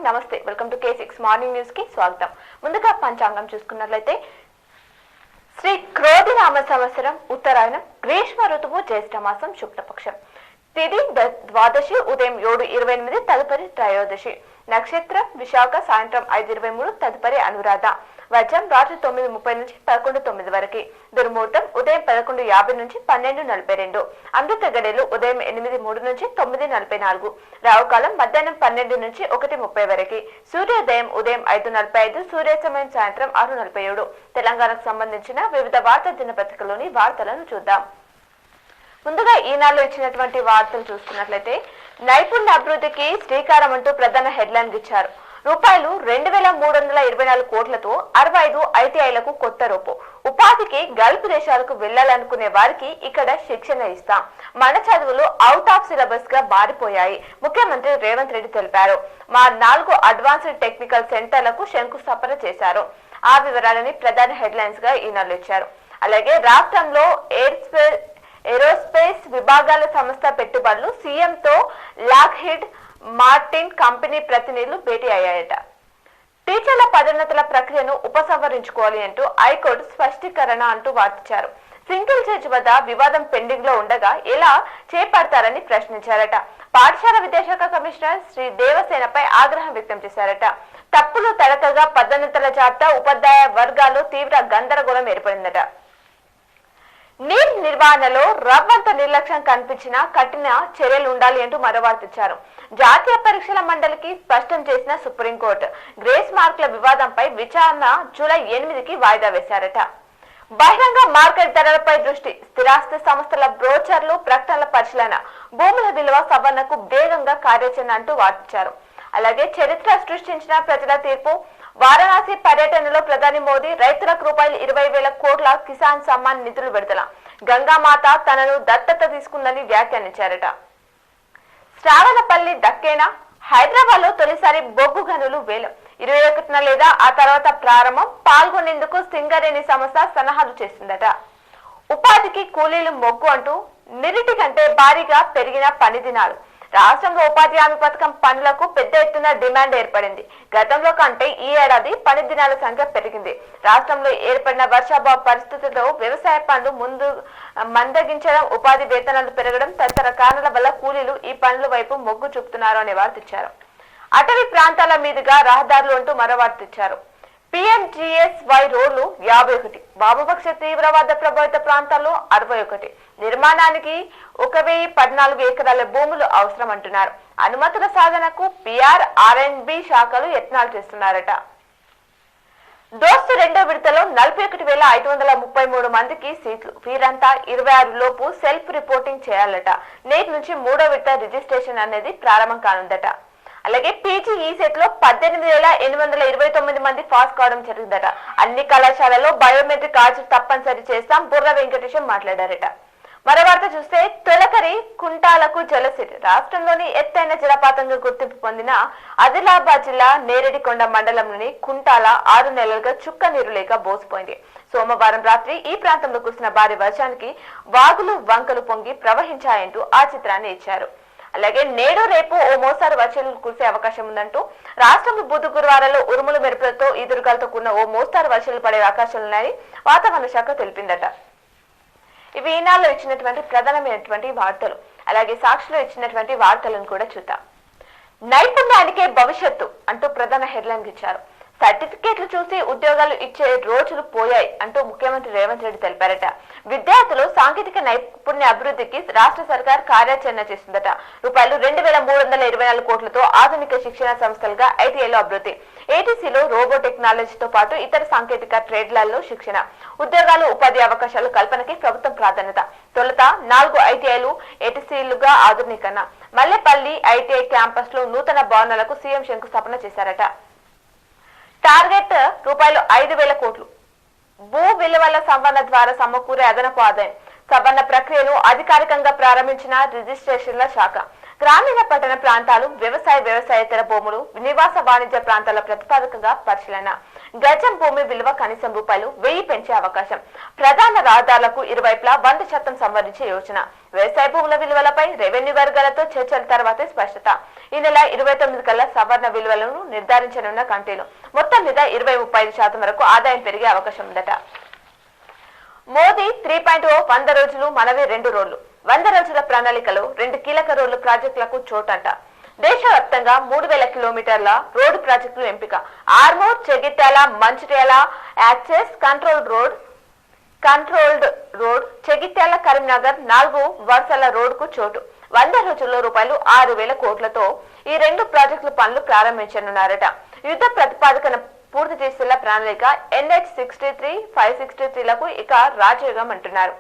నమస్తే welcome to K6 morning news కి స్వాగతం. ముందుగా పంచాంగం చూసుకున్నట్లయితే శ్రీ క్రోధినామ సంవత్సరం ఉత్తరాయణం గ్రీష్మ ఋతువు జ్యేష్ఠ మాసం శుక్లపక్షం తిథి ద్వాదశి ఉదయం 7:28 తదుపరి త్రయోదశి నక్షత్రం విశాఖ సాయంత్రం 5:23 తదుపరి అనురాధ వజ్రం రాత్రి 9:30 నుంచి 11:09 వరకు దుర్ముహూర్తం ఉదయం 11:50 నుంచి 12:42 అమృత గడియలు ఉదయం 8:03 నుంచి 9:44 రావుకాలం మధ్యాహ్నం 12 నుంచి 1:30 వరకు సూర్యోదయం ఉదయం 5:45 సూర్యాస్తమయం సాయంత్రం 6:47 తెలంగాణకు సంబంధించిన వివిధ వార్తా దినపత్రికలోని వార్తలను చూద్దాం. ముందుగా ఈనాడులో ఇచ్చినటువంటి వార్తలు చూసుకున్నట్లయితే నైపుణ్య అభివృద్ధికి శ్రీకారం అంటూ ప్రధాన హెడ్లైన్ ఇచ్చారు. రూపాయలు 2,324 కోట్లతో 65 ఐటీఐలకు కొత్త రూపు. ఉపాధికి గల్ఫ్ దేశాలకు వెళ్లాలనుకునే వారికి ఇక్కడ శిక్షణ ఇస్తాం. మన చదువులు అవుట్ ఆఫ్ సిలబస్ గా మారిపోయాయి ముఖ్యమంత్రి రేవంత్ రెడ్డి తెలిపారు. మా 4 అడ్వాన్స్డ్ టెక్నికల్ సెంటర్లకు శంకుస్థాపన చేశారు. ఆ వివరాలని ప్రధాన హెడ్లైన్స్ గా ఈనాడు ఇచ్చారు. అలాగే రాష్ట్రంలో ఏరోస్పేస్ విభాగాల సంస్థ పెట్టుబడులు సీఎంతో లాక్హీడ్ మార్టిన్ కంపెనీ ప్రతినిధులు భేటీ అయ్యాయట. టీచర్ల పదోన్నతుల ప్రక్రియను ఉపసంహరించుకోవాలి అంటూ హైకోర్టు స్పష్టీకరణ అంటూ వార్తించారు. సింగిల్ జడ్జి వద్ద వివాదం పెండింగ్ లో ఉండగా ఎలా చేపడతారని ప్రశ్నించారట. పాఠశాల విద్యాశాఖ కమిషనర్ శ్రీ దేవసేనపై ఆగ్రహం వ్యక్తం చేశారట. తప్పులు తడకగా పదోన్నతుల జాబితా ఉపాధ్యాయ వర్గాల్లో తీవ్ర గందరగోళం ఏర్పడిందట. నీట్ నిర్వహణలో రవ్వంత నిర్లక్ష్యం కనిపించినా కఠిన చర్యలు ఉండాలి అంటూ మరో వార్తించారు. జాతీయ పరీక్షల మండలికి స్పష్టం చేసిన సుప్రీంకోర్టు గ్రేస్ మార్కుల వివాదంపై విచారణ జూలై 8కి వాయిదా వేశారట. బహిరంగ మార్కెట్ ధరలపై దృష్టి స్థిరాస్తి సంస్థల బ్రోచర్లు ప్రకటనల పరిశీలన భూముల విలువ సవరణకు వేగంగా కార్యాచరణ అంటూ వార్తించారు. అలాగే చరిత్ర సృష్టించిన ప్రజల తీర్పు వారణాసి పర్యటనలో ప్రధాని మోదీ రైతులకు రూపాయలు 20,000 కోట్ల కిసాన్ సమ్మాన్ నిధులు విడుదల గంగామాత తనను దత్తత తీసుకుందని వ్యాఖ్యానించారట. శ్రావణపల్లి దక్కేనా హైదరాబాద్ లో తొలిసారి బొగ్గు గనులు వేలం 21న లేదా ఆ తర్వాత ప్రారంభం పాల్గొనేందుకు సింగరేణి సంస్థ సన్నాహాలు చేసిందట. ఉపాధికి కూలీలు మొగ్గు అంటూ నిరుటి కంటే భారీగా పెరిగిన పని దినాలు రాష్ట్రంలో ఉపాధి హామీ పథకం పనులకు పెద్ద ఎత్తున డిమాండ్ ఏర్పడింది. గతంలో కంటే ఈ ఏడాది పని దినాల సంఖ్య పెరిగింది. రాష్ట్రంలో ఏర్పడిన వర్షాభావ పరిస్థితుల్లో వ్యవసాయ పనులు మందగించడం ఉపాధి వేతనాలు పెరగడం తదితర కారణాల వల్ల కూలీలు ఈ పనుల వైపు మొగ్గు చూపుతున్నారు అనే వార్తిచ్చారు. అటవీ ప్రాంతాల మీదుగా రహదారులు అంటూ మరో వార్తిచ్చారు. PMGSY రోడ్లు 51 వామపక్ష తీవ్రవాద ప్రభావిత ప్రాంతాల్లో 61 నిర్మాణానికి 1,014 ఎకరాల భూములు అవసరం అంటున్నారు. అనుమతుల సాధనకు PR R&B శాఖలు యత్నాలు చేస్తున్నారట. దోస్తు రెండో విడతలో 41,533 మందికి సీట్లు. వీరంతా 26 లోపు సెల్ఫ్ రిపోర్టింగ్ చేయాలట. నేటి నుంచి 3వ విడత రిజిస్ట్రేషన్ అనేది ప్రారంభం కానుందట. అలాగే పీజీ ఈ సెట్ లో 18,829 మంది పాస్ కావడం జరిగిందట. అన్ని కళాశాలలో బయోమెట్రిక్ హాజరు తప్పనిసరి చేస్తాం బుర్ర వెంకటేశం మాట్లాడారట. మరో వార్త చూస్తే తొలకరి కుంటాలకు జలసిరి రాష్ట్రంలోని ఎత్తైన జలపాతంగా గుర్తింపు పొందిన ఆదిలాబాద్ జిల్లా నేరేడికొండ మండలంలోని కుంటాల 6 నెలలుగా చుక్క నీరు లేక బోసిపోయింది. సోమవారం రాత్రి ఈ ప్రాంతంలో కురిసిన భారీ వర్షానికి వాగులు వంకలు పొంగి ప్రవహించాయంటూ ఆ చిత్రాన్ని ఇచ్చారు. అలాగే నేడు రేపు ఓ మోస్తారు వర్షాలు కురిసే అవకాశం ఉందంటూ రాష్ట్రంలో బుధ గురువారాల్లో ఉరుములు మెరుపులతో ఈదురుగాలతో కూడిన ఓ మోస్తారు వర్షాలు పడే అవకాశాలున్నాయని వాతావరణ శాఖ తెలిపిందట. ఇవి ఈనాడులో ఇచ్చినటువంటి ప్రధానమైనటువంటి వార్తలు. అలాగే సాక్షిలో ఇచ్చినటువంటి వార్తలను కూడా చూద్దాం. నైపుణ్యానికే భవిష్యత్తు అంటూ ప్రధాన హెడ్లైన్ ఇచ్చారు. సర్టిఫికేట్లు చూసి ఉద్యోగాలు ఇచ్చే రోజులు పోయాయి అంటూ ముఖ్యమంత్రి రేవంత్ రెడ్డి తెలిపారట. విద్యార్థులు సాంకేతిక నైపుణ్య అభివృద్ధికి రాష్ట్ర సర్కార్ కార్యాచరణ చేస్తుందట. రూపాయలు 2,324 కోట్లతో ఆధునిక శిక్షణ సంస్థలుగా ఐటీఐలో అభివృద్ధి, ఏటీసీలో రోబో టెక్నాలజీతో పాటు ఇతర సాంకేతిక ట్రేడ్లలో శిక్షణ, ఉద్యోగాలు ఉపాధి అవకాశాలు కల్పనకి ప్రభుత్వం ప్రాధాన్యత. తొలుత 4 ఐటీఐలు ఏటీసీలుగా ఆధునీకరణ. మల్లెపల్లి ఐటీఐ క్యాంపస్ లో నూతన భవనాలకు సీఎం శంకుస్థాపన చేశారట. టార్గెట్ రూపాయలు 5,000 కోట్లు. భూ విలువల సవరణ ద్వారా సమకూరే అదనపు ఆదాయం. సవరణ ప్రక్రియను అధికారికంగా ప్రారంభించిన రిజిస్ట్రేషన్ల శాఖ. గ్రామీణ పట్టణ ప్రాంతాలు, వ్యవసాయేతర భూములు, నివాస వాణిజ్య ప్రాంతాల ప్రతిపాదకగా పరిశీలన. గజం భూమి విలువ కనీసం రూపాయలు 1000 పెంచే అవకాశం. ప్రధాన రహదారులకు ఇరువైపులా 100% సంబంధించే యోచన. వ్యవసాయ భూముల విలువలపై రెవెన్యూ వర్గాలతో చర్చల తర్వాతే స్పష్టత. ఈ నెల 29 కల్లా సవర్ణ విలువలను నిర్ధారించనున్న కమిటీలు. మొత్తం మీద 20-35% వరకు ఆదాయం పెరిగే అవకాశం ఉందట. మోదీ 3.0 100 రోజులు మనవి 2 రోడ్లు. 100 రోజుల ప్రణాళికలో 2 కీలక రోడ్లు ప్రాజెక్టులకు చోటంట. దేశవ్యాప్తంగా 3000 కిలోమీటర్ల రోడ్డు ప్రాజెక్టులు ఎంపిక. Armoor, Jagtial, Mancherial access controlled road, Jagtial, Karimnagar 4 వరుసల రోడ్డుకు చోటు. 100 రోజుల్లో రూపాయలు 6000 కోట్లతో ఈ 2 ప్రాజెక్టుల పనులు ప్రారంభించనున్నారట. యుద్ధ ప్రతిపాదకన పూర్తి చేసేలా ప్రణాళిక. NH63, 563లకు ఇక రాజయోగం అంటున్నారు.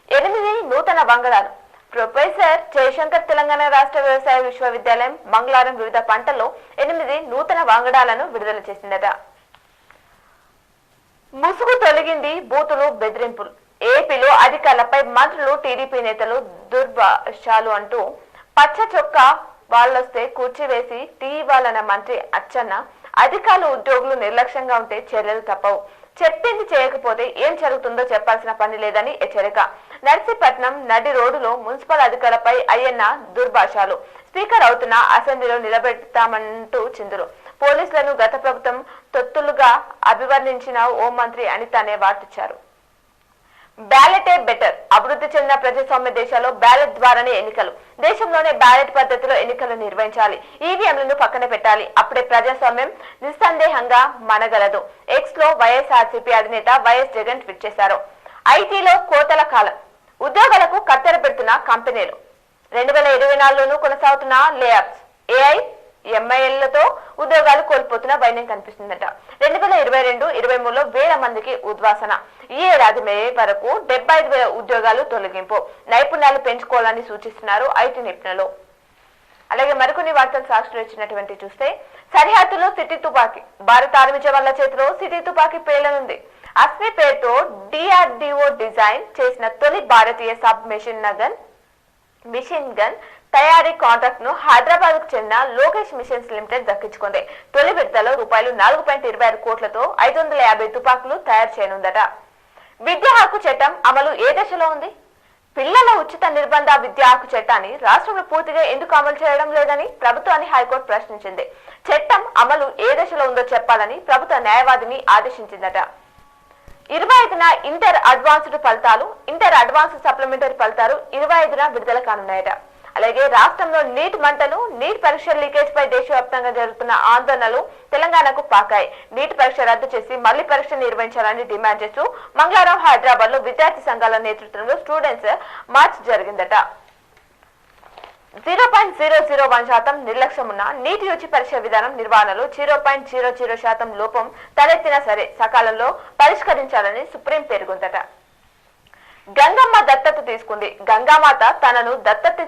8 నూతన వంగడాలు. ప్రొఫెసర్ జయశంకర్ తెలంగాణ రాష్ట్ర వ్యవసాయ విశ్వవిద్యాలయం మంగళవారం వివిధ పంటల్లో 8 నూతన వంగడాలను విడుదల చేసిందట. ముసుగు తొలగింది, బూతులు, బెదిరింపులు. ఏపీలో అధికారులపై మంత్రులు, టీడీపీ నేతలు దుర్భాషాలు అంటూ పచ్చ చొక్కా వాళ్ళొస్తే కూర్చివేసి టీ ఇవ్వాలన్న మంత్రి అచ్చెన్న. అధికారులు, ఉద్యోగులు నిర్లక్ష్యంగా ఉంటే చర్యలు తప్పవు. చెప్పింది చేయకపోతే ఏం జరుగుతుందో చెప్పాల్సిన పని లేదని హెచ్చరిక. నర్సీపట్నం నడి రోడ్డులో మున్సిపల్ అధికారులపై అయ్యన్న దుర్భాషాలు. స్పీకర్ అవుతున్న అసెంబ్లీలో నిలబెడతామంటూ చిందులు. పోలీసులను గత ప్రభుత్వం తొత్తులుగా అభివర్ణించిన హోంమంత్రి అనిత అనే వార్తిచ్చారు. బ్యాలెటే బెటర్. అభివృద్ధి చెందిన ప్రజాస్వామ్య దేశాల్లో బ్యాలెట్ ద్వారానే ఎన్నికలు. దేశంలోనే బ్యాలెట్ పద్ధతిలో ఎన్నికలు నిర్వహించాలి. ఈవీఎంలను పక్కన పెట్టాలి. అప్పుడే ప్రజాస్వామ్యం నిస్సందేహంగా మనగలదు. ఎక్స్ లో వైఎస్ఆర్సీపీ అధినేత వైఎస్ జగన్ ట్వీట్ చేశారు. ఐటీలో కోతల కాలం. ఉద్యోగాలకు కత్తెర పెడుతున్న కంపెనీలు. 2024లోనూ కొనసాగుతున్న లేఆఫ్స్. ఏఐ, ఎంఐఎల్లతో ఉద్యోగాలు కోల్పోతున్న వైనం కనిపిస్తుందట. 2022-23లో 1000 మందికి ఉద్వాసన. ఈ ఏడాది మే వరకు 75,000 ఉద్యోగాలు తొలగింపు. నైపుణ్యాలు పెంచుకోవాలని సూచిస్తున్నారు ఐటీ నిపుణులు. అలాగే మరికొన్ని వార్తలు సాక్షులు ఇచ్చినటువంటి చూస్తే, సరిహద్దులో సిటీ తుపాకీ. భారత ఆర్మీ జవాన్ల చేతిలో సిటీ తుపాకీ పేలనుంది. అస్మి పేరుతో డిఆర్డిఓ డిజైన్ చేసిన తొలి భారతీయ సబ్ మిషన్ గన్ తయారీ కాంట్రాక్ట్ ను హైదరాబాద్ కు చెందిన లోకేష్ మిషన్స్ లిమిటెడ్ దక్కించుకుంది. తొలి విడతలో రూపాయలు 4.26 కోట్లతో 550 తుపాకులు తయారు చేయనుందట. విద్యా హక్కు చట్టం అమలు ఏ దశలో ఉంది? పిల్లల ఉచిత నిర్బంధ విద్యా హక్కు చట్టాన్ని రాష్ట్రంలో పూర్తిగా ఎందుకు అమలు చేయడం లేదని ప్రభుత్వాన్ని హైకోర్టు ప్రశ్నించింది. చట్టం అమలు ఏ దశలో ఉందో చెప్పాలని ప్రభుత్వ న్యాయవాదిని ఆదేశించిందట. 25న ఇంటర్ అడ్వాన్స్డ్ సప్లిమెంటరీ ఫలితాలు 25న విడుదల కానున్నాయట. అలాగే రాష్ట్రంలో నీట్ మంటలు. నీట్ పరీక్ష లీకేజ్ పై దేశవ్యాప్తంగా జరుగుతున్న ఆందోళనలు తెలంగాణకు పాకాయి. నీట్ పరీక్ష రద్దు చేసి మళ్లీ పరీక్ష నిర్వహించాలని డిమాండ్ చేస్తూ మంగళవారం హైదరాబాద్ లో విద్యార్థి సంఘాల నేతృత్వంలో స్టూడెంట్స్ మార్చ్ జరిగిందట. 0.001% నిర్లక్ష్యం ఉన్న నీట్ యూజీ పరీక్ష విధానం నిర్వహణలో 0.00% లోపం తలెత్తినా సరే సకాలంలో పరిష్కరించాలని సుప్రీం పేర్కొందట. గంగమ్మ దత్తత తీసుకుంది. గంగామాత తనను దత్తత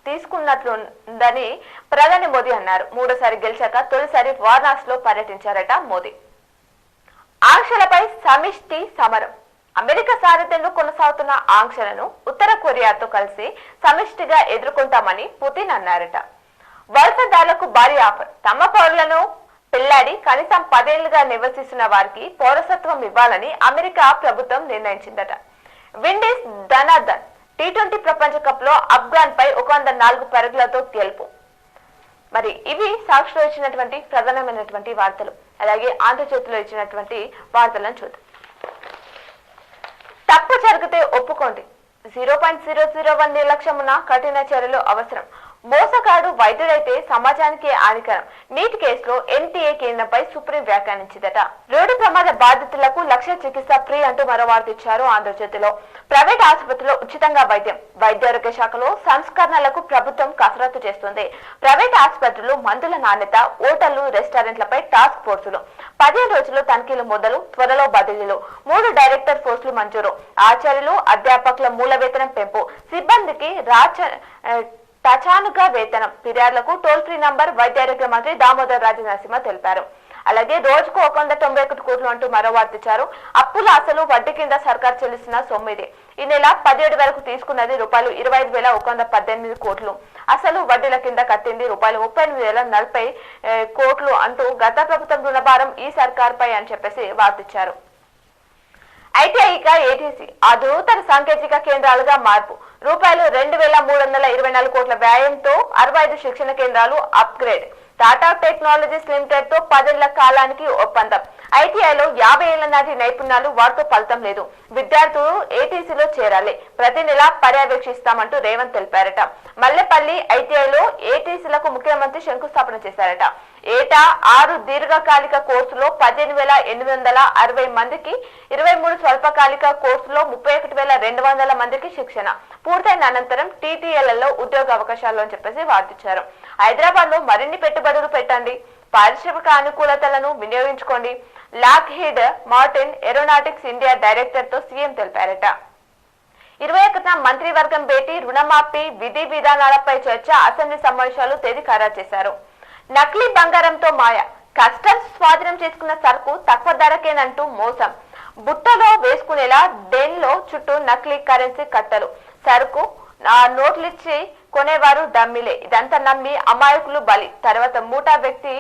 తీసుకున్నట్లుందని ప్రధాని మోదీ అన్నారు. 3సారి గెలిచాక తొలిసారి వారణాసిలో పర్యటించారట మోదీ. ఆంక్షలపై సమిష్టి సమరం. అమెరికా సారథ్యంలో కొనసాగుతున్న ఆంక్షలను ఉత్తర కొరియాతో కలిసి సమిష్టిగా ఎదుర్కొంటామని పుతిన్ అన్నారట. వలసదారులకు భారీ ఆఫర్. తమ పౌరులను పెళ్లాడి కనీసం 10 ఏళ్లుగా నివసిస్తున్న వారికి పౌరసత్వం ఇవ్వాలని అమెరికా ప్రభుత్వం నిర్ణయించిందట. విండీస్ ధనాధన్ T20 ప్రపంచ కప్ లో అఫ్ఘాన్ పై 104 పరుగులతో గెలుపు. మరి ఇవి సాక్షిలో ఇచ్చినటువంటి ప్రధానమైనటువంటి వార్తలు. అలాగే ఆంధ్రజ్యోతిలో ఇచ్చినటువంటి వార్తలను చూద్దాం. తప్పు జరిగితే ఒప్పుకోండి. 0.001 నిర్లక్ష్యం ఉన్న కఠిన చర్యలు అవసరం. మోసగాడు వైద్యుడైతే సమాజానికి హానికరం. నీట్ కేసులో NTA కేంద్రంపై సుప్రీం వ్యాఖ్యానించిందట. రోడ్డు ప్రమాద బాధితులకు 1,00,000 చికిత్స ఫ్రీ అంటూ మరో వార్త ఇచ్చారు ఆంధ్రజ్యోతిలో. ప్రైవేట్ ఆసుపత్రిలో ఉచితంగా వైద్యం. వైద్యారోగ్య శాఖలో సంస్కరణలకు ప్రభుత్వం కసరత్తు చేస్తుంది. ప్రైవేట్ ఆసుపత్రులు మందుల నాణ్యత, హోటళ్లు, రెస్టారెంట్లపై టాస్క్ ఫోర్సులు. 15 రోజుల్లో తనిఖీలు మొదలు. త్వరలో బదిలీలు. 3 డైరెక్టర్ పోస్టులు మంజూరు. ఆచార్యులు, అధ్యాపకుల మూల వేతనం పెంపు. సిబ్బందికి తచానుగా వేతనం. ఫిర్యాదులకు టోల్ ఫ్రీ నంబర్ వైద్యారోగ్య మంత్రి దామోదర్ రాజ నరసింహ తెలిపారు. అలాగే రోజుకు 191 కోట్లు అంటూ మరో వార్త ఇచ్చారు. అప్పుల అసలు వడ్డీ కింద సర్కార్ చెల్లిస్తున్న సొమ్మిది. ఈ నెల 17 వరకు తీసుకున్నది రూపాయలు 25,118 కోట్లు. అసలు వడ్డీల కింద కట్టింది రూపాయలు 38,040 కోట్లు అంటూ గత ప్రభుత్వం రుణభారం ఈ సర్కార్పై అని చెప్పేసి వార్తిచ్చారు. ఐటీఐగా ఏటీసీ అధుతన సాంకేతిక కేంద్రాలుగా మార్పు రూపాయలు 2,324 కోట్ల వ్యయంతో 65 శిక్షణ కేంద్రాలు అప్గ్రేడ్. టాటా టెక్నాలజీస్ లిమిటెడ్ తో 10 ఏళ్ల కాలానికి ఒప్పందం. ఐటీఐలో 50 ఏళ్ల నాటి నైపుణ్యాలు వారితో ఫలితం లేదు. విద్యార్థులు ఏటీసీలో చేరాలి. ప్రతి నెల పర్యవేక్షిస్తామంటూ రేవంత్ తెలిపారట. మల్లెపల్లి ఐటీఐలో ఏటీసీలకు ముఖ్యమంత్రి శంకుస్థాపన చేశారట. ఏటా 6 దీర్ఘకాలిక కోర్సులో 15,860 మందికి, 23 స్వల్పకాలిక కోర్సులో 31,200 మందికి శిక్షణ పూర్తయిన అనంతరం టీటీఎల్లో ఉద్యోగ అవకాశాలు అని చెప్పేసి వార్తించారు. హైదరాబాద్ లో మరిన్ని పెట్టుబడులు పెట్టండి, పారిశ్రామిక అనుకూలతలను వినియోగించుకోండి. Lockheed Martin Aeronautics India director తో సీఎం తెలిపారట. 21న మంత్రివర్గం భేటీ, రుణమాఫీ విధి విధానాలపై చర్చ, అసెంబ్లీ సమావేశాలు తేదీ ఖరారు చేశారు. నకిలీ బంగారంతో మాయ, కస్టమ్స్ స్వాధీనం చేసుకున్న సరుకు తక్కువ ధరకేనంటూ మోసం, బుట్టలో వేసుకునేలా డెన్లో చుట్టూ నకిలీ కరెన్సీ కట్టలు, సరుకు నోట్లిచ్చి కొనేవారు డమ్మిలే. ఇదంతా నమ్మి అమాయకులు బలి. తర్వాత మూటా వ్యక్తి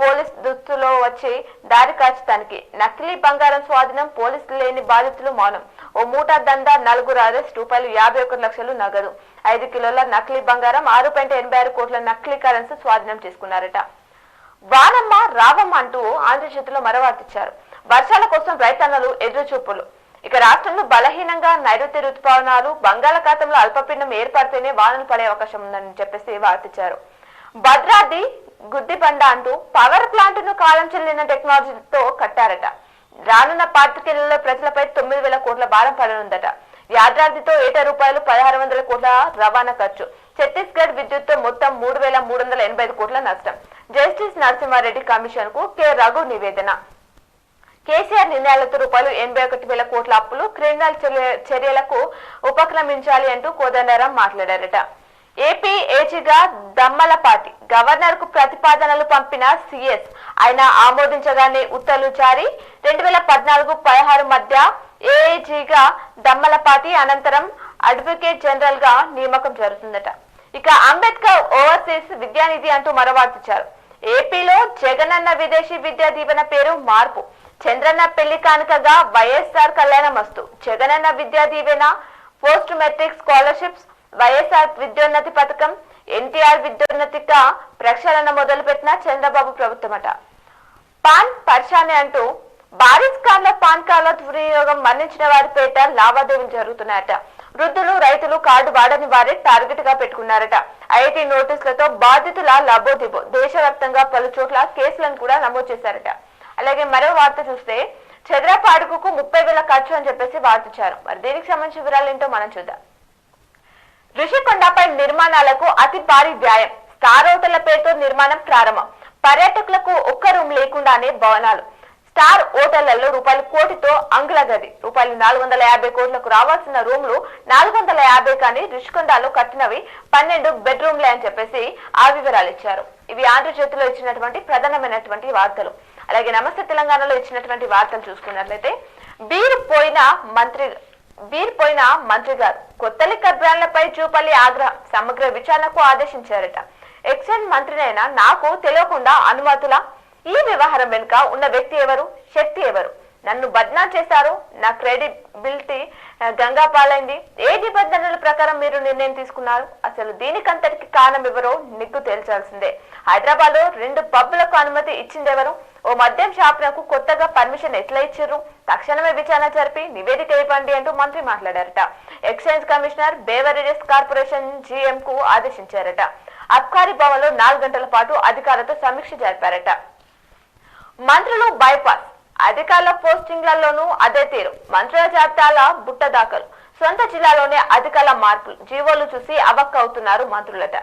పోలీస్ దుస్తులో వచ్చి దారి కాచడానికి. నకిలీ బంగారం స్వాధీనం, పోలీసులు లేని బాధితులు మౌనం. ఓ మూటా దందా, 4 అరెస్ట్, రూపాయలు 51 లక్షలు నగదు, 5 కిలోల నకిలీ బంగారం, 6.86 కోట్ల నకిలీ కరెన్సీ స్వాధీనం చేసుకున్నారట. వానమ్మ రావమ్మ అంటూ ఆంధ్రజ్యోతిలో మరవార్తిచ్చారు. వర్షాల కోసం రైతన్నలు ఎదురుచూపులు. ఇక రాష్ట్రంలో బలహీనంగా నైరుతి రుతుపవనాలు, బంగాళాఖాతంలో అల్పపీడనం ఏర్పడితేనే వానలు పడే అవకాశం ఉందని చెప్పేసి వార్తించారు. భద్రాద్రి గుద్దిబండ అంటూ పవర్ ప్లాంట్ ను కాలం చెల్లిన టెక్నాలజీతో కట్టారట. రానున్న 4 ఏళ్లలో ప్రజలపై 9,000 కోట్ల భారం పడనుందట. యాదాద్రితో ఏటా రూపాయలు 1,600 కోట్ల రవాణా ఖర్చు. ఛత్తీస్గఢ్ విద్యుత్ తో మొత్తం 3,385 కోట్ల నష్టం. జస్టిస్ నరసింహారెడ్డి కమిషన్ కు కె రఘు నివేదన. కేసీఆర్ నిర్ణయాలతో రూపాయలు 81,000 కోట్ల అప్పులు, క్రిమినల్ చర్యలకు ఉపక్రమించాలి అంటూ కోదండరాం మాట్లాడారట. ఏపీ ఏజీగా దమ్మలపాటి గవర్నర్ కు ప్రతిపాదనలు పంపిన సీఎస్, ఆయన ఆమోదించగానే ఉత్తర్వులు జారీ. 2014-16 మధ్య ఏఏజీగా దమ్మలపాటి, అనంతరం అడ్వకేట్ జనరల్ గా నియామకం జరుగుతుందట. ఇక అంబేద్కర్ ఓవర్సీస్ విద్యానిధి అంటూ మరవార్తించారు. ఏపీలో జగనన్న విదేశీ విద్యా దీవెన పేరు మార్పు. చంద్రన్న పెళ్లి కానుకగా YSR Kalyanamasthu. Jagananna Vidya Deevena, post matric scholarships, YSR Vidyonnathi పథకం, ఎన్టీఆర్ విద్యోన్నతిగా ప్రక్షాళన మొదలుపెట్టిన చంద్రబాబు ప్రభుత్వమట. పాన్ పరిశానే అంటూ భారీ స్కామ్ల పాన్ కార్డుల దుర్వినియోగం మరణించిన వారి పేట లావాదేవీలు జరుగుతున్నాయట. వృద్ధులు, రైతులు కార్డు వాడని వారే టార్గెట్ గా పెట్టుకున్నారట. ఐటీ నోటీసులతో బాధితుల లబోదిబో. దేశవ్యాప్తంగా పలు చోట్ల కేసులను కూడా నమోదు చేశారట. అలాగే మరో వార్త చూస్తే, చదరపు అడుగుకు 30,000 ఖర్చు అని చెప్పేసి వార్తించారు. మరి దీనికి సంబంధించిన వివరాలు ఏంటో మనం చూద్దాం. ఋషికొండపై నిర్మాణాలకు అతి భారీ వ్యాయం. స్టార్ హోటళ్ల పేరుతో నిర్మాణం ప్రారంభం. పర్యాటకులకు ఒక్క రూమ్ లేకుండానే భవనాలు. స్టార్ హోటళ్లలో రూపాయలు కోటితో అంగుళ గది. రూపాయలు 450 కోట్లకు రావాల్సిన రూమ్లు 450 కానీ ఋషికొండలో కట్టినవి 12 బెడ్రూమ్లే అని చెప్పేసి ఆ వివరాలు ఇచ్చారు. ఇవి ఆంధ్రజ్యోతిలో ఇచ్చినటువంటి ప్రధానమైనటువంటి వార్తలు. అలాగే నమస్తే తెలంగాణలో ఇచ్చినటువంటి వార్తలు చూసుకున్నట్లయితే, బీర్ పోయిన మంత్రి గారు కొత్త లిక్కర్ బ్రాండ్లపై జూపల్లి ఆగ్రహం. సమగ్ర విచారణకు ఆదేశించారట. ఎక్సైజ్ మంత్రినైనా నాకు తెలియకుండా అనుమతుల? ఈ వ్యవహారం వెనుక ఉన్న వ్యక్తి ఎవరు, శక్తి ఎవరు? నన్ను బద్నాం చేశారు, నా క్రెడిబిలిటీ గంగా పాలైంది. ఏ నిబంధనల ప్రకారం మీరు నిర్ణయం తీసుకున్నారు? అసలు దీనికంతటికి కారణం ఎవరో నిగ్గు తేల్చాల్సిందే. హైదరాబాద్ లో 2 పబ్బులకు అనుమతి ఇచ్చిందెవరు? ఓ మద్యం షాపులకు కొత్తగా పర్మిషన్ ఎట్లా ఇచ్చిర్రు? తక్షణమే విచారణ జరిపి నివేదిక ఇవ్వండి అంటూ మంత్రి మాట్లాడారట. Excise commissioner beverages corporation GM కు ఆదేశించారట. అబ్కారీ భవన్ లో 4 గంటల పాటు అధికారులతో సమీక్ష జరిపారట. మంత్రులు బైపాస్. అధికారుల పోస్టింగ్లలోనూ అదే తీరు. మంత్రుల జాబితాల బుట్ట దాఖలు. సొంత జిల్లాలోనే అధికారుల మార్పులు. జీవోలు చూసి అవక్క అవుతున్నారు మంత్రులట.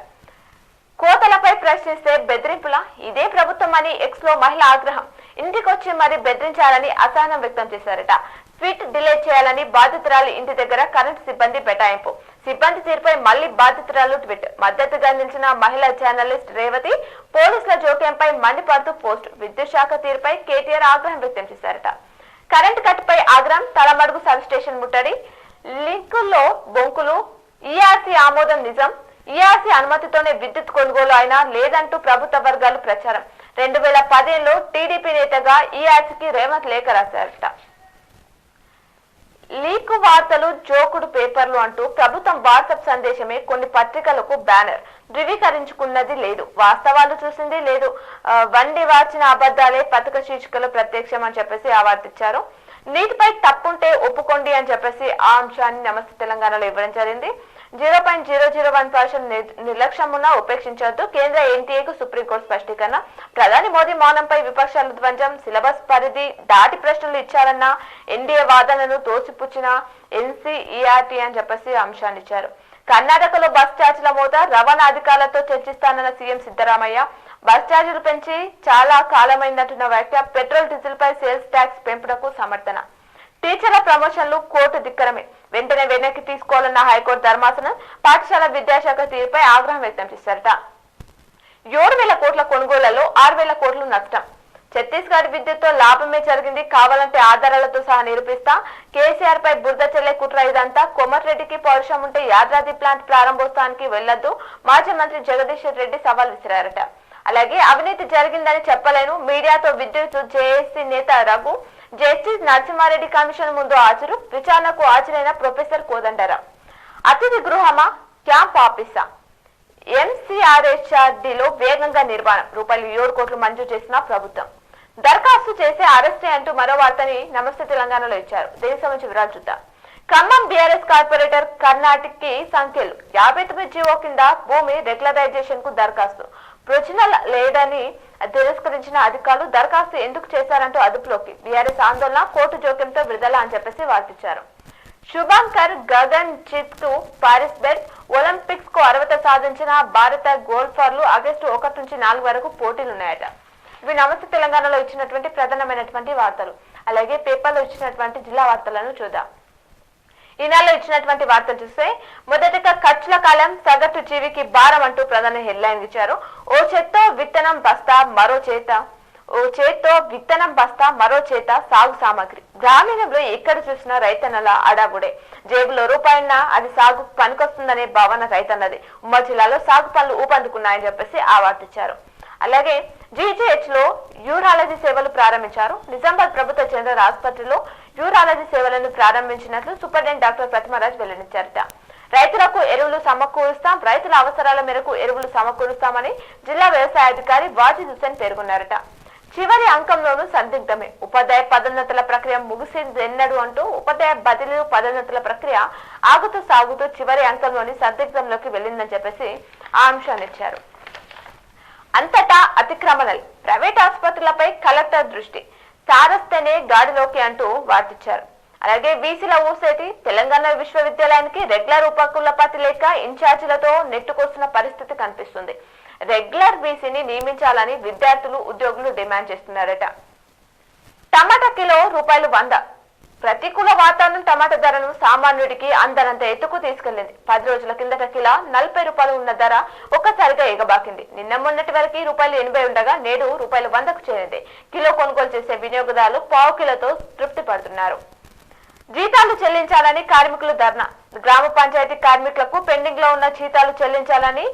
కోతలపై ప్రశ్నిస్తే బెదిరింపుల? ఇదే ప్రభుత్వం అని ఎక్స్ లో మహిళ ఆగ్రహం. ఇంటికొచ్చి మరి బెదిరించాలని అసహనం వ్యక్తం చేశారట. ట్వీట్ డిలీట్ చేయాలని బాధితురాలు ఇంటి దగ్గర కరెంటు సిబ్బంది బెటాయింపు. సిబ్బంది తీరుపై మళ్లీ బాధితురాలు ట్వీట్. మద్దతుగా నిలిచిన మహిళా జర్నలిస్ట్ రేవతి పోలీసుల జోక్యంపై మండిపడుతూ పోస్ట్. విద్యుత్ శాఖ తీరుపై కేటీఆర్ ఆగ్రహం వ్యక్తం చేశారట. కరెంటు కట్టుపై ఆగ్రహం. తలమడుగు సబ్ స్టేషన్ ముట్టడి. లింకుల్లో బొంకులు. ఈఆర్సీ ఆమోదం నిజం. ఈఆర్సీ అనుమతితోనే విద్యుత్ కొనుగోలు అయినా లేదంటూ ప్రభుత్వ వర్గాలు ప్రచారం. 2015లో టీడీపీ నేతగా ఈఆర్సీకి రేవంత్ లేఖ రాశారట. లీకు వార్తలు, జోకుడు పేపర్లు అంటూ ప్రభుత్వం వాట్సాప్ సందేశమే కొన్ని పత్రికలకు బ్యానర్. ధృవీకరించుకున్నది లేదు, వాస్తవాలు చూసింది లేదు, వండి వార్చిన అబద్ధాలే పథక శీర్షికలు ప్రత్యక్షం అని చెప్పేసి ఆ వార్త ఇచ్చారు. నీటిపై తప్పుంటే ఒప్పుకోండి అని చెప్పేసి ఆ అంశాన్ని నమస్తే తెలంగాణలో ఇవ్వడం జరిగింది. 0.001% నిర్లక్ష్యం ఉన్నా ఉపేక్షించవద్దు, కేంద్ర ఎన్టీఏకు సుప్రీంకోర్టు స్పష్టీకరణ. ప్రధాని మోదీ మౌనంపై విపక్షాల ధ్వంజం, సిలబస్ పరిధి దాటి ప్రశ్నలు ఇచ్చారన్న ఎన్డీఏ వాదనను తోసిపుచ్చిన ఎన్సీఈఆర్టీ అని చెప్పేసి అంశాన్ని ఇచ్చారు. కర్ణాటకలో బస్ ఛార్జీల మోత, రవాణా అధికారులతో చర్చిస్తానన్న సీఎం సిద్ధరామయ్య. బస్ ఛార్జీలు పెంచి చాలా కాలమైందంటున్న వ్యాఖ్య. పెట్రోల్ డీజిల్ పై సేల్స్ ట్యాక్స్ పెంపుటకు సమర్థన. టీచర్ల ప్రమోషన్లు కోర్టు ధిక్కరమే, వెంటనే వెనక్కి తీసుకోవాలన్న హైకోర్టు ధర్మాసనం. పాఠశాల విద్యాశాఖ తీరుపై ఆగ్రహం వ్యక్తం చేశారట. 7,000 కోట్ల కొనుగోళ్లలో 6,000 కోట్లు నష్టం. ఛత్తీస్గఢ్ విద్యుత్తో లాభమే జరిగింది, కావాలంటే ఆధారాలతో సహా నిరూపిస్తా. కేసీఆర్ పై బురద చెల్లె కుట్ర ఇదంతా. కోమటిరెడ్డికి పౌరుషం ఉంటే యాదాద్రి ప్లాంట్ ప్రారంభోత్సవానికి వెళ్లొద్దు, మాజీ మంత్రి జగదీష్ రెడ్డి సవాల్ విసిరారట. అలాగే అవినీతి జరిగిందని చెప్పలేను, మీడియాతో విద్యుత్ జేఏసీ నేత రఘు. జస్టిస్ నరసింహారెడ్డి కమిషన్ ముందు హాజరు, విచారణకు హాజరైన ప్రొఫెసర్ కోదండరాం. అతిథి గృహమా, క్యాంప్ ఆఫీసా? ఎంసీఆర్హెచ్ఆర్డీలో వేగంగా నిర్మాణం, రూపాయలు 7 కోట్లు మంజూరు చేసిన ప్రభుత్వం. దరఖాస్తు చేసే అరెస్టే అంటూ మరో వార్తని నమస్తే తెలంగాణలో ఇచ్చారు. దీనికి సంబంధించి వివరాలు చూద్దాం. ఖమ్మం బీఆర్ఎస్ కార్పొరేటర్ కర్ణాటక కి సంఖ్యలు. 59 జీవో కింద భూమి రెగ్యులరైజేషన్ కు దరఖాస్తు. ప్రొజనల్ లేదని తిరస్కరించిన అధికారులు దరఖాస్తు ఎందుకు చేశారంటూ అదుపులోకి. బీఆర్ఎస్ ఆందోళన, కోర్టు జోక్యంతో విడుదల అని చెప్పేసి వార్తిచ్చారు. శుభంకర్, గగన్ చిత్ కు పారిస్ బెట్. ఒలింపిక్స్ కు అర్హత సాధించిన భారత గోల్ఫర్లు ఆగస్టు 1 నుంచి 4 వరకు పోటీలున్నాయట. ఇవి నమస్తే తెలంగాణలో ఇచ్చినటువంటి ప్రధానమైనటువంటి వార్తలు. అలాగే పేపర్లో ఇచ్చినటువంటి జిల్లా వార్తలను చూద్దాం. ఈనాడులో ఇచ్చినటువంటి వార్తలు చూస్తే మొదటగా ఖర్చుల కాలం, సగటు జీవికి భారం అంటూ ప్రధాన హెడ్లైన్ ఇచ్చారు. ఓ చేత్తో విత్తనం బస్తా, మరో చేత సాగు సామాగ్రి. గ్రామీణంలో ఎక్కడ చూసినా రైతన్నల అడాగుడే. జేబులో రూపాయన్నా అది సాగు పనికొస్తుందనే భావన రైతన్నది. ఉమ్మడి జిల్లాలో సాగు పనులు ఊపందుకున్నాయని చెప్పేసి ఆ వార్త ఇచ్చారు. అలాగే జీజీహెచ్ లో యూరాలజీ సేవలు ప్రారంభించారు. నిజామాబాద్ ప్రభుత్వ జనరల్ ఆసుపత్రిలో యూరాలజీ సేవలను ప్రారంభించినట్లు సూపరింటెండెంట్ డాక్టర్ ప్రతిమరాజ్ వెల్లడించారట. రైతులకు ఎరువులు సమకూరుస్తాం, రైతుల అవసరాల మేరకు ఎరువులు సమకూరుస్తామని జిల్లా వ్యవసాయ అధికారి వాజిద్ హుసేన్ పేర్కొన్నారట. చివరి అంకంలోనూ సందిగ్ధమే. ఉపాధ్యాయ పదోన్నతుల ప్రక్రియ ముగిసిందెన్నడు అంటూ ఉపాధ్యాయ బదిలీలు, పదోన్నతుల ప్రక్రియ ఆగుతూ సాగుతూ చివరి అంకంలోని సందిగ్ధంలోకి వెళ్ళిందని చెప్పేసి ఆ అంశాన్ని ఇచ్చారు. అంతటా అతిక్రమణలు, ప్రైవేట్ ఆసుపత్రులపై కలెక్టర్ దృష్టి. సారస్తేనే గాడిలోకి అంటూ వార్తిచ్చారు. అలాగే వీసీల ఊసేటి. తెలంగాణ విశ్వవిద్యాలయానికి రెగ్యులర్ ఉపకులపతి లేక ఇన్ఛార్జీలతో నెట్టుకొస్తున్న పరిస్థితి కనిపిస్తుంది. రెగ్యులర్ వీసీని నియమించాలని విద్యార్థులు, ఉద్యోగులు డిమాండ్ చేస్తున్నారట. టమాటా కిలో ₹100. ప్రతికూల వాతావరణం టమాటా ధరను సామాన్యుడికి అందనంత ఎత్తుకు తీసుకెళ్లింది. 10 రోజుల కిందట కిలో ₹40 ఉన్న ధర ఒక్కసారిగా ఎగబాకింది. నిన్న మొన్నటి వరకు ₹80 ఉండగా నేడు ₹100కు చేరింది. కిలో కొనుగోలు చేసే వినియోగదారులు పావు కిలోతో తృప్తి పడుతున్నారు. జీతాలు చెల్లించాలని కార్మికులు ధర్నా. గ్రామ పంచాయతీ కార్మికులకు పెండింగ్ లో ఉన్న జీతాలు చెల్లించాలని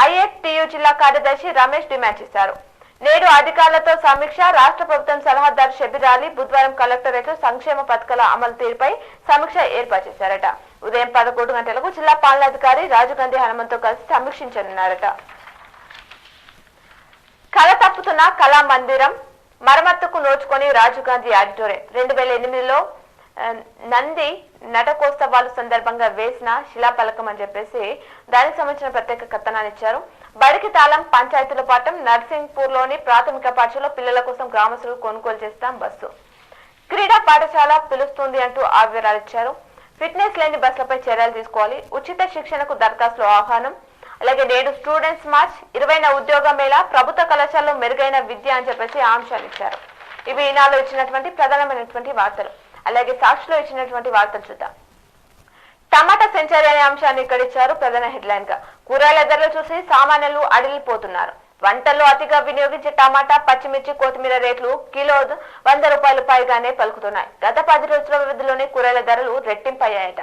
ఐఎఫ్టియు జిల్లా కార్యదర్శి రమేష్ డిమాండ్ చేశారు. నేడు అధికారులతో సమీక్ష. రాష్ట్ర ప్రభుత్వం సలహాదారు షబీర్ అలీ బుధవారం కలెక్టరేట్ సంక్షేమ పథకాల అమలు తీరుపై సమీక్ష ఏర్పాటు చేశారట. ఉదయం 11 గంటలకు జిల్లా పాలనాధికారి రాజుగాంధీ హనుమంతో కలిసి సమీక్షించనున్నారట. కళ తప్పుతున్న కళా మందిరం మరమ్మతుకు నోచుకొని రాజీవ్ గాంధీ ఆడిటోరియం. 2008లో నంది నటకోత్సవాలు సందర్భంగా వేసిన శిలాఫలకం అని చెప్పేసి దానికి సంబంధించిన ప్రత్యేక కథనాన్ని ఇచ్చారు. బడికి తాళం, పంచాయతీల పాఠం. నర్సింగ్పూర్ లోని ప్రాథమిక పాఠశాలలో పిల్లల కోసం గ్రామస్తులు కొనుగోలు చేస్తాం బస్సు. క్రీడా పాఠశాల పిలుస్తుంది అంటూ ఆ వివరాలు ఇచ్చారు. ఫిట్నెస్ లేని బస్సులపై చర్యలు తీసుకోవాలి. ఉచిత శిక్షణకు దరఖాస్తులు ఆహ్వానం. అలాగే నేడు స్టూడెంట్స్ మార్చ్. 20వ ఉద్యోగ మేళ. ప్రభుత్వ కళాశాలలో మెరుగైన విద్య అని చెప్పేసి అంశాలు ఇచ్చారు. ఇవి ఈనాడులో ఇచ్చినటువంటి ప్రధానమైనటువంటి వార్తలు. అలాగే సాక్షిలో ఇచ్చినటువంటి వార్తలు చూద్దాం. టమాటా సెంచరీ అనే అంశాన్ని ఇక్కడ ఇచ్చారు ప్రధాన హెడ్లైన్ గా. కూరగాయల ధరలు చూసి సామాన్యులు అడిలిపోతున్నారు. వంటల్లో అతిగా వినియోగించే టమాటా, పచ్చిమిర్చి, కొత్తిమీర రేట్లు కిలో ₹100 పైగానే పలుకుతున్నాయి. గత 10 రోజుల వ్యవధిలోనే కూరగాయల ధరలు రెట్టింపయ్యాయట.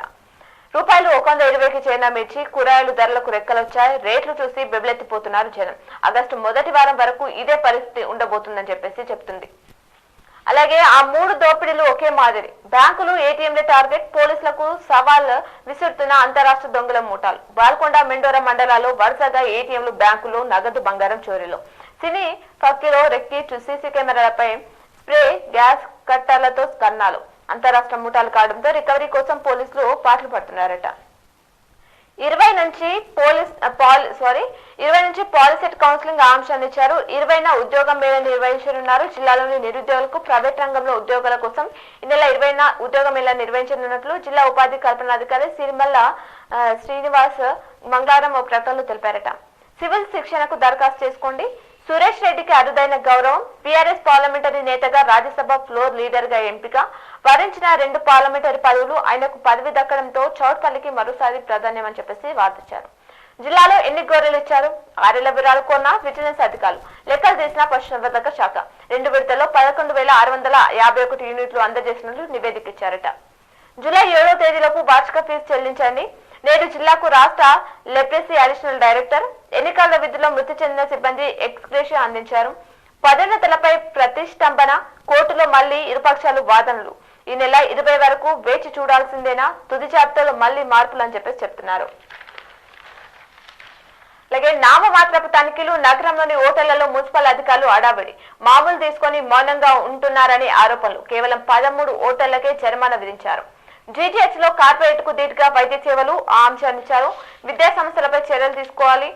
రూపాయలు 120కి చేరిన మిర్చి కూరగాయలు ధరలకు రెక్కలొచ్చాయి. రేట్లు చూసి బెబెలెత్తిపోతున్నారు జనం. ఆగస్టు మొదటి వారం వరకు ఇదే పరిస్థితి ఉండబోతుందని చెప్తుంది. అలాగే ఆ 3 దోపిడీలు ఒకే మాదిరి. బ్యాంకులు, ఏటీఎంల టార్గెట్, పోలీసులకు సవాల్ విసురుతున్న అంతరాష్ట్ర దొంగల మూటాలు. బాల్కొండ, మెండోరా మండలాల్లో వరుసగా ఏటీఎంలు, బ్యాంకులు, నగదు, బంగారం చోరీలు. సినీ ఫక్కీలో రెక్కి సీసీ కెమెరాలపై స్ప్రే, గ్యాస్ కట్టర్లతో కన్నాలు. అంతరాష్ట్ర మూటాలు కావడంతో రికవరీ కోసం పోలీసులు పాటలు పడుతున్నారట. 20 నుంచి పాలిసెట్ కౌన్సిలింగ్ ఆంక్షలు ఇచ్చారు. 20న ఉద్యోగం మేళ నిర్వహించనున్నారు. జిల్లాలోని నిరుద్యోగులకు ప్రైవేట్ రంగంలో ఉద్యోగాల కోసం ఈ నెల 20న ఉద్యోగ మేళ నిర్వహించనున్నట్లు జిల్లా ఉపాధి కల్పనాధికారి సిరిమల్ల శ్రీనివాస్ మంగళవారం ఓ ప్రకటనలో తెలిపారట. సివిల్ శిక్షణకు దరఖాస్తు చేసుకోండి. సురేష్ రెడ్డికి అరుదైన గౌరవం. టీఆర్ఎస్ పార్లమెంటరీ నేతగా, రాజ్యసభ ఫ్లోర్ లీడర్ గా ఎంపిక. వరించిన 2 పార్లమెంటరీ పదవులు. ఆయనకు పదవి దక్కడంతో చౌట్పల్లికి మరోసారి ప్రాధాన్యం అని వార్తించారు. జిల్లాలో ఎన్ని గొర్రెలు ఇచ్చారు? 6 వివరాలు కొన్న విజిలెన్స్ అధికారులు. లెక్కలు తీసిన పశుసంవర్ధక శాఖ 2 విడతల్లో 11,651 యూనిట్లు అందజేసినట్లు నివేదిక ఇచ్చారట. జూలై 7వ తేదీలోపు వార్షిక ఫీజు చెల్లించండి. నేడు జిల్లాకు రాష్ట్ర లెప్రసీ అడిషనల్ డైరెక్టర్ ఎన్నికల విధుల్లో మృతి చెందిన సిబ్బంది ఎక్స్గ్రేషియా అందించారు. పదోన్నతులపై ప్రతిష్టంభన. కోర్టులో మళ్లీ ఇరుపక్షాలు వాదనలు. ఈ నెల 20 వరకు వేచి చూడాల్సిందేనా? తుది జాబితాలో మళ్లీ మార్పులు అని చెప్తున్నారు. అలాగే నామమాత్రపు తనిఖీలు. నగరంలోని హోటళ్లలో మున్సిపల్ అధికారులు అడావిడి. మామూలు తీసుకొని మౌనంగా ఉంటున్నారని ఆరోపణలు. కేవలం 13 హోటళ్లకే జరిమానా విధించారు. జీటీహెచ్ లో కార్పొరేట్ కు ధీటుగా వైద్య సేవలు ఆ అంశాన్ని ఇచ్చారు. విద్యా సంస్థలపై చర్యలు తీసుకోవాలి.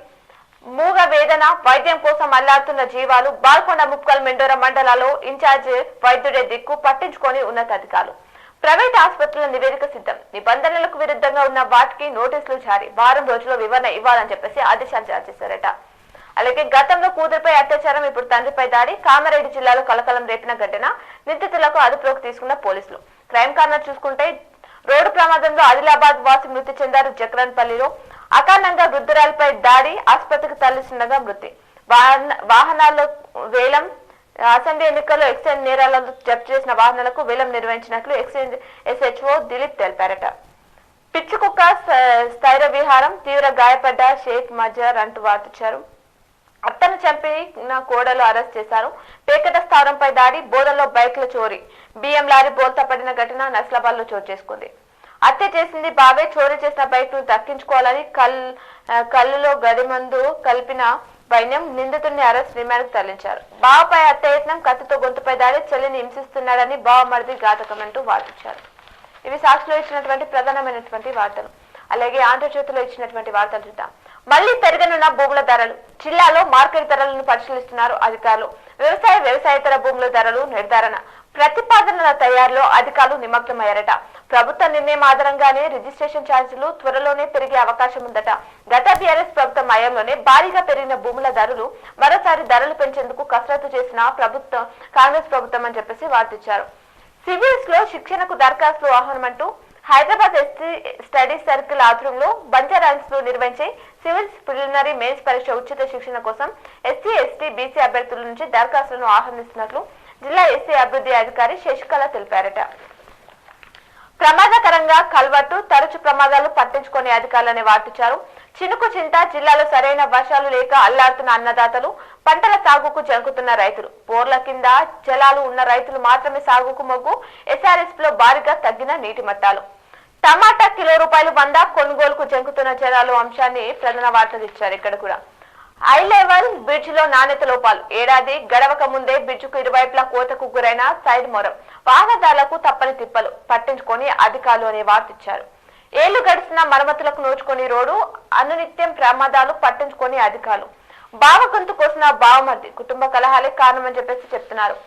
మూగ వేదన, వైద్యం కోసం అల్లాడుతున్న జీవాలు. బాల్కొండ, ముప్కల్, మెండోరా మండలాల్లో ఇన్ఛార్జ్ వైద్యుడే దిక్కు పట్టించుకొని ఉన్నతాధికారులు. ప్రైవేట్ ఆసుపత్రుల నివేదిక సిద్ధం. నిబంధనలకు విరుద్ధంగా ఉన్న వాటికి నోటీసులు జారీ. వారం రోజుల్లో వివరణ ఇవ్వాలని ఆదేశాలు జారీ చేశారట. అలాగే గతంలో కూతురుపై అత్యాచారం, ఇప్పుడు తండ్రిపై దాడి. కామారెడ్డి జిల్లాలో కలకలం రేపిన ఘటన. నిందితులకు అదుపులోకి తీసుకున్న పోలీసులు. క్రైమ్ కార్నర్ చూసుకుంటే రోడ్డు ప్రమాదంలో ఆదిలాబాద్ వాసి మృతి చెందారు. జక్రన్పల్లిలో అకారణంగా వృద్ధురాలపై దాడి. ఆసుపత్రికి తరలిస్తుండగా మృతి. వాహనాల్లో వేలం. అసెంబ్లీ ఎన్నికల్లో ఎక్సైజ్ నేరాలను జప్తు చేసిన వాహనాలకు వేలం నిర్వహించినట్లు ఎక్సైజ్ SHO దిలీప్ తెలిపారట. పిచ్చుకుక్క స్థైర్య విహారం. తీవ్ర గాయపడ్డ షేక్ మజార్ అంటూ వార్తించారు. అత్తను చంపిన కోడలు అరెస్ట్ చేశారు. పేకట స్థావరంపై దాడి. బోధనలో బైక్ల చోరీ. బియ్యం లారీ బోల్తా పడిన ఘటన నస్లాబాద్ లో చోటు చేసుకుంది. హత్య చేసింది బావే. చోరీ చేసిన బైక్ ను దక్కించుకోవాలని కల్లులో గదిమందు కలిపిన వైన్యం. నిందితుడిని అరెస్ట్, రిమాండ్ కు తరలించారు. బావపై హత్యయత్నం. కత్తితో గొంతుపై దాడి. చెల్లిని హింసిస్తున్నాడని బావమరిది ఘాతకమంటూ వార్తించారు. ఇవి సాక్షిలో ఇచ్చినటువంటి ప్రధానమైనటువంటి వార్తలు. అలాగే ఆంధ్రజ్యోతిలో ఇచ్చినటువంటి వార్తలు చూద్దాం. మళ్లీ పెరగనున్న భూముల ధరలు. జిల్లాలో మార్కెట్ ధరలను పరిశీలిస్తున్నారు అధికారులు. వ్యవసాయేతర భూముల ధరలు నిర్ధారణ. ప్రతిపాదనల తయారీలో అధికారులు నిమగ్నమయ్యారట. ప్రభుత్వ నిర్ణయం ఆధారంగానే రిజిస్ట్రేషన్ ఛార్జీలు త్వరలోనే పెరిగే అవకాశం ఉందట. గత టీఆర్ఎస్ ప్రభుత్వం హయాంలోనే భారీగా పెరిగిన భూముల ధరలు మరోసారి ధరలు పెంచేందుకు కసరత్తు చేసిన కాంగ్రెస్ ప్రభుత్వం అని వార్తించారు. సివిల్స్ లో శిక్షణకు దరఖాస్తులు ఆహ్వానమంటూ హైదరాబాద్ ఎస్టీ స్టడీ సర్కిల్ ఆధ్వర్యంలో బంజారాహిల్స్ లో నిర్వహించే సివిల్స్ ప్రిలిమినరీ మెయిన్స్ పరీక్ష ఉచిత శిక్షణ కోసం SC, ST, BC అభ్యర్థుల నుంచి దరఖాస్తులను ఆహ్వానిస్తున్నట్లు జిల్లా ఎస్సీ అభివృద్ధి అధికారి శశికళ తెలిపారట. ప్రమాదకరంగా కల్వట్టు. తరచు ప్రమాదాలు పట్టించుకునే అధికారులని వార్తించారు. చినుకు చింత. జిల్లాలో సరైన వర్షాలు లేక అల్లాడుతున్న అన్నదాతలు. పంటల సాగుకు జంకుతున్న రైతులు. బోర్ల కింద జలాలు ఉన్న రైతులు మాత్రమే సాగుకు మొగ్గు. SRSP లో భారీగా తగ్గిన నీటి మట్టాలు. టమాటా కిలో రూపాయలు 100. కొనుగోలుకు జంకుతున్న జలాలు అంశాన్ని ప్రధాన వార్తలు ఇచ్చారు. ఇక్కడ కూడా హై లెవెల్ బ్రిడ్జ్ లో నాణ్యత లోపాలు. ఏడాది గడవక ముందే బ్రిడ్జ్కు ఇరువైపులా కోతకు గురైన సైడ్ మొరం. వాహనదారులకు తప్పని తిప్పలు. పట్టించుకొని అధికారులు అనే వార్తిచ్చారు. ఏళ్లు గడిచిన మరమ్మతులకు నోచుకొని రోడ్డు. అనునిత్యం ప్రమాదాలు. పట్టించుకొని అధికారులు. బావ గొంతు కోసిన బావమర్ది. కుటుంబ కలహాలే కారణమని చెప్తున్నారు.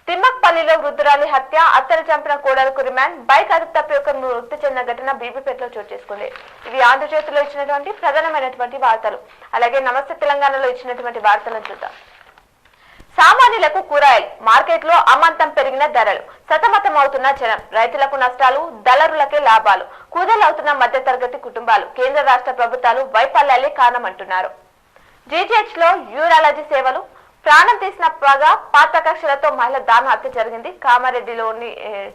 తిమ్మక్పల్లిలో వృద్ధురాలి హత్య. అత్తను చంపిన కోడలకు రిమాండ్. బైక్ అదుపు తప్పి ఒకరు మృతి చెందిన ఘటన బీబీపేటలో చోటు చేసుకుంది. ఇవి ఆంధ్రజ్యోతిలో ఇచ్చినటువంటి ప్రధానమైనటువంటి వార్తలు. అలాగే నమస్తే తెలంగాణలో ఇచ్చినటువంటి వార్తలను చూద్దాం. సామాన్యులకు కూరగాయలు. మార్కెట్ లో అమాంతం పెరిగిన ధరలు. సతమతం అవుతున్న జనం. రైతులకు నష్టాలు. దళారులకే లాభాలు. కూదలవుతున్న మధ్యతరగతి కుటుంబాలు. కేంద్ర రాష్ట్ర ప్రభుత్వాలు వైఫల్యాలే కారణమంటున్నారు. జీజీహెచ్ లో యూరాలజీ సేవలు. ప్రాణం తీసిన పగా పాత కక్షలతో మహిళ దారుణ హత్య జరిగింది. కామారెడ్డిలోని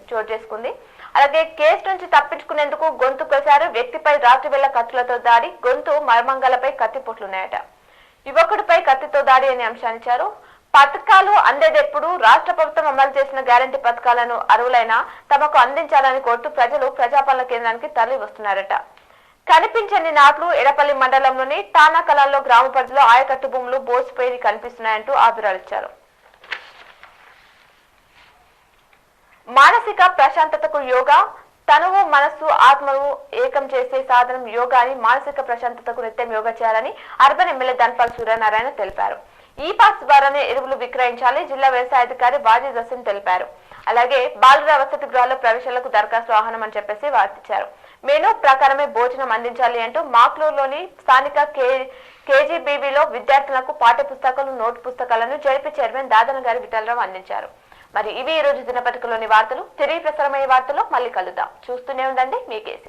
చోటు చేసుకుంది. అలాగే కేసు నుంచి తప్పించుకునేందుకు గొంతు కోశారు. వ్యక్తిపై రాత్రి వేళ కత్తులతో దాడి, గొంతు మర్మంగలపై కత్తిపోట్లున్నాయట. యువకుడిపై కత్తితో దాడి అనే అంశాన్నిచ్చారు. పథకాలు అందేదెప్పుడు? రాష్ట్ర ప్రభుత్వం అమలు చేసిన గ్యారంటీ పథకాలను అర్హులైనా తమకు అందించాలని కోరుతూ ప్రజలు ప్రజాపాలన కేంద్రానికి తరలి వస్తున్నారట. కనిపించని నాట్లు ఎడపల్లి మండలంలోని తానాకలాల్లో గ్రామ పరిధిలో ఆయకట్టు భూములు బోసిపోయి కనిపిస్తున్నాయంటూ ఆవిరాలిచ్చారు. మానసిక ప్రశాంతతకు యోగా, తనువు మనస్సు ఆత్మను ఏకం చేసే సాధనం యోగా అని, మానసిక ప్రశాంతతకు నిత్యం యోగా చేయాలని అర్బన్ ఎమ్మెల్యే ధన్పాల్ సూర్యనారాయణ తెలిపారు. ఈ పాస్ ద్వారానే ఎరువులు విక్రయించాలి జిల్లా వ్యవసాయ అధికారి వాజిద్ హసన్ తెలిపారు. అలాగే బాలుర వసతి గృహాల్లో ప్రవేశాలకు దరఖాస్తు ఆహ్వానం అని చెప్పేసి వార్తించారు. మెనూ ప్రకారమే భోజనం అందించాలి అంటూ మాక్లూరులోని స్థానిక కేజీబీవీలో విద్యార్థులకు పాఠ్య పుస్తకాలు, నోటు పుస్తకాలను జడ్పీ చైర్మన్ దాదన గారి విఠలరావు అందించారు. మరి ఇవి ఈ రోజు దినపత్రికలోని వార్తలు. తిరిగి ప్రసారమయ్యే వార్తల్లో మళ్ళీ కలుద్దాం. చూస్తూనే ఉండండి మీ K6.